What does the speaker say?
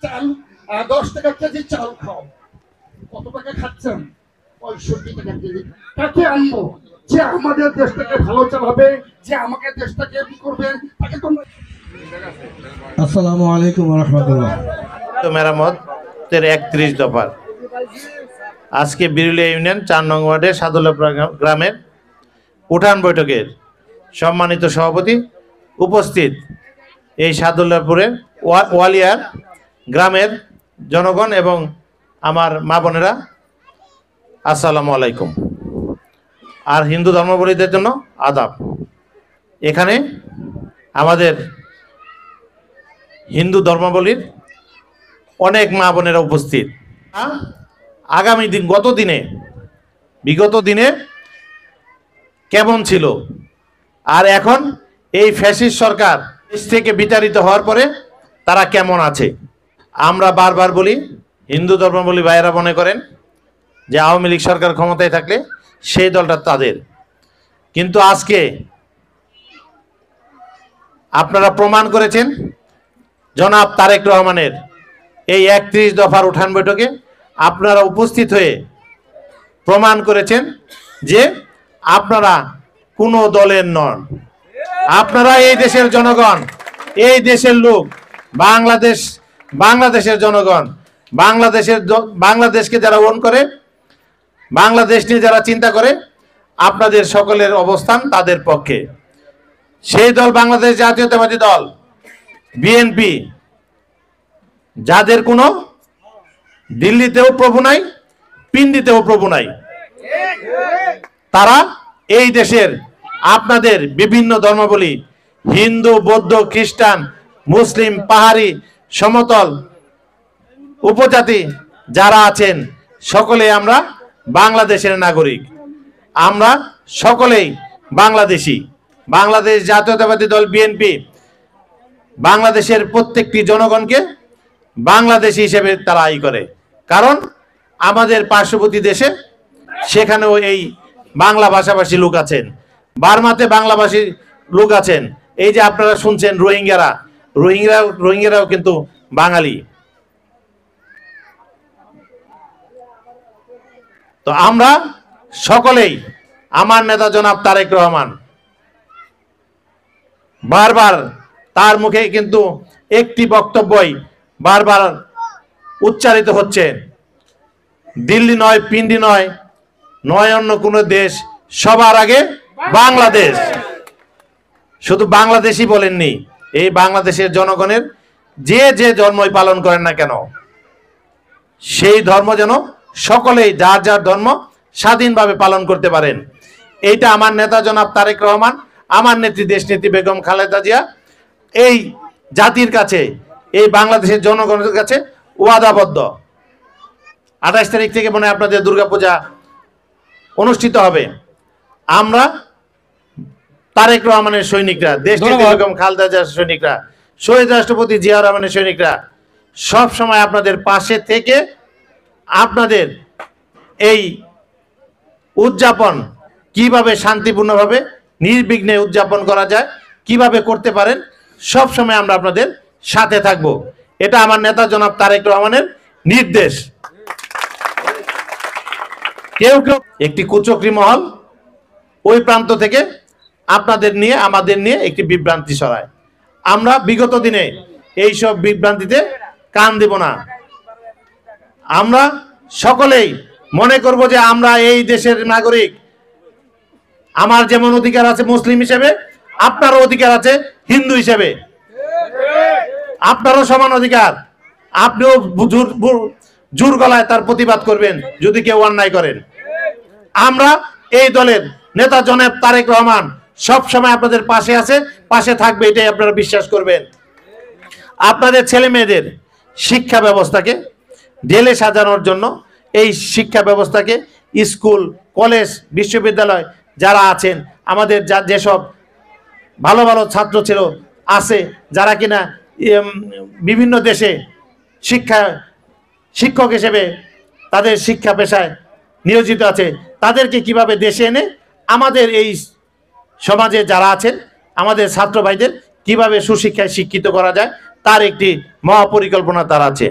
চাল 10 টাকা কেজি চাল খাও, কত টাকা খাচ্ছেন? 65 টাকা কেজি। কাকে আনবো যে আমাদের দেশটাকে ভালো চালাবে, যে আমাকে দেশটাকে কি করবে? তাকে তোমরা। আসসালামু আলাইকুম ওয়া রাহমাতুল্লাহ। মেরামতের 31 দফার আজকে বিরুলিয়া ইউনিয়ন 4 নং ওয়ার্ডের সাদুল্লাপুর গ্রামের উঠান বৈঠকের সম্মানিত সভাপতি উপস্থিত এই সাদুল্লাপুরের ওয়ালিয়ার গ্রামের জনগণ এবং আমার মা বোনেরা, আসসালামু আলাইকুম। আর হিন্দু ধর্মাবলম্বীদের জন্য আদাব। এখানে আমাদের হিন্দু ধর্মাবলম্বীর অনেক মা বোনেরা উপস্থিত। আগামী দিন বিগত দিনে কেমন ছিল, আর এখন এই ফ্যাসিস্ট সরকার দেশ থেকে বিতাড়িত হওয়ার পরে তারা কেমন আছে। আমরা বারবার বলি, হিন্দু ধর্মাবলম্বী ভাইয়েরা মনে করেন যে আওয়ামী লীগ সরকার ক্ষমতায় থাকলে সেই দলটা তাদের, কিন্তু আজকে আপনারা প্রমাণ করেছেন জনাব তারেক রহমানের এই 31 দফার উঠান বৈঠকে আপনারা উপস্থিত হয়ে প্রমাণ করেছেন যে আপনারা কোনো দলের নন। আপনারা এই দেশের জনগণ, এই দেশের লোক, বাংলাদেশের জনগণ, বাংলাদেশকে যারা ওন করে, বাংলাদেশ নিয়ে যারা চিন্তা করে, আপনাদের সকলের অবস্থান তাদের পক্ষে। সেই দল বাংলাদেশ জাতীয়তাবাদী দল বিএনপি, যাদের কোনো দিল্লিতেও প্রভু নাই, পিন্ডিতেও প্রভু নাই। তারা এই দেশের আপনাদের বিভিন্ন ধর্মাবলী, হিন্দু, বৌদ্ধ, খ্রিস্টান, মুসলিম, পাহাড়ি, সমতল, উপজাতি যারা আছেন, সকলে আমরা বাংলাদেশের নাগরিক। আমরা সকলেই বাংলাদেশি। বাংলাদেশ জাতীয়তাবাদী দল বিএনপি বাংলাদেশের প্রত্যেকটি জনগণকে বাংলাদেশি হিসেবে তারা করে, কারণ আমাদের পার্শ্ববর্তী দেশে সেখানেও এই বাংলা ভাষাভাষী লোক আছেন, বার্মাতে বাংলাভাষী লোক আছেন। এই যে আপনারা শুনছেন রোহিঙ্গারাও কিন্তু বাঙালি। তো আমরা সকলেই, আমার নেতা জনাব তারেক রহমান বারবার তার মুখে কিন্তু একটি বক্তব্যই বারবার উচ্চারিত হচ্ছে, দিল্লি নয়, পিন্ডি নয়, নয় অন্য কোনো দেশ, সবার আগে বাংলাদেশ। শুধু বাংলাদেশই বলেননি, এই বাংলাদেশের জনগণের যে যে ধর্মই পালন করেন না কেন, সেই ধর্ম যেন সকলেই যার যার ধর্ম স্বাধীনভাবে পালন করতে পারেন। এইটা আমার নেতা জনাব তারেক রহমান, আমার নেত্রী দেশনেত্রী বেগম খালেদা জিয়া এই জাতির কাছে, এই বাংলাদেশের জনগণের কাছে ওয়াদাবদ্ধ। 28 তারিখ থেকে মনে হয় আপনাদের দুর্গাপূজা অনুষ্ঠিত হবে। আমরা তারেক রহমানের সৈনিকরা, দেশনেত্রী বেগম খালেদা জিয়ার সৈনিকরা, শহীদ রাষ্ট্রপতি জিয়া রহমানের সৈনিকরা সব সময় আপনাদের পাশে থেকে আপনাদের এই উদযাপন কিভাবে শান্তিপূর্ণভাবে নির্বিঘ্নে উদযাপন করা যায়, কিভাবে করতে পারেন, সব সময় আমরা আপনাদের সাথে থাকব। এটা আমার নেতা জনাব তারেক রহমানের নির্দেশ। কেউ একটি কুচক্রী মহল ওই প্রান্ত থেকে আপনাদের নিয়ে, আমাদের নিয়ে একটি বিভ্রান্তি ছড়ায়। আমরা বিগত দিনে এইসব বিভ্রান্তিতে কান দেব না। আমরা সকলেই মনে করব যে আমরা এই দেশের নাগরিক। আমার যেমন অধিকার আছে মুসলিম হিসেবে, আপনারও অধিকার আছে হিন্দু হিসেবে, আপনারও সমান অধিকার। আপনিও জোর গলায় তার প্রতিবাদ করবেন যদি কেউ অন্যায় করেন। আমরা এই দলের নেতা জনাব তারেক রহমান সব সময় আপনাদের পাশে আছে, পাশে থাকবে, এটাই আপনারা বিশ্বাস করবেন। আপনাদের ছেলে মেয়েদের শিক্ষা ব্যবস্থাকে ঢেলে সাজানোর জন্য, এই শিক্ষা ব্যবস্থাকে স্কুল, কলেজ, বিশ্ববিদ্যালয় যারা আছেন, আমাদের যেসব ভালো ভালো ছাত্র ছিল আছে, যারা কিনা বিভিন্ন দেশে শিক্ষক হিসেবে তাদের শিক্ষা পেশায় নিয়োজিত আছে, তাদেরকে কিভাবে দেশে এনে আমাদের এই সমাজে যারা আছেন আমাদের ছাত্র ভাইদের কিভাবে সুশিক্ষায় শিক্ষিত করা যায় তার একটি মহাপরিকল্পনা তার আছে।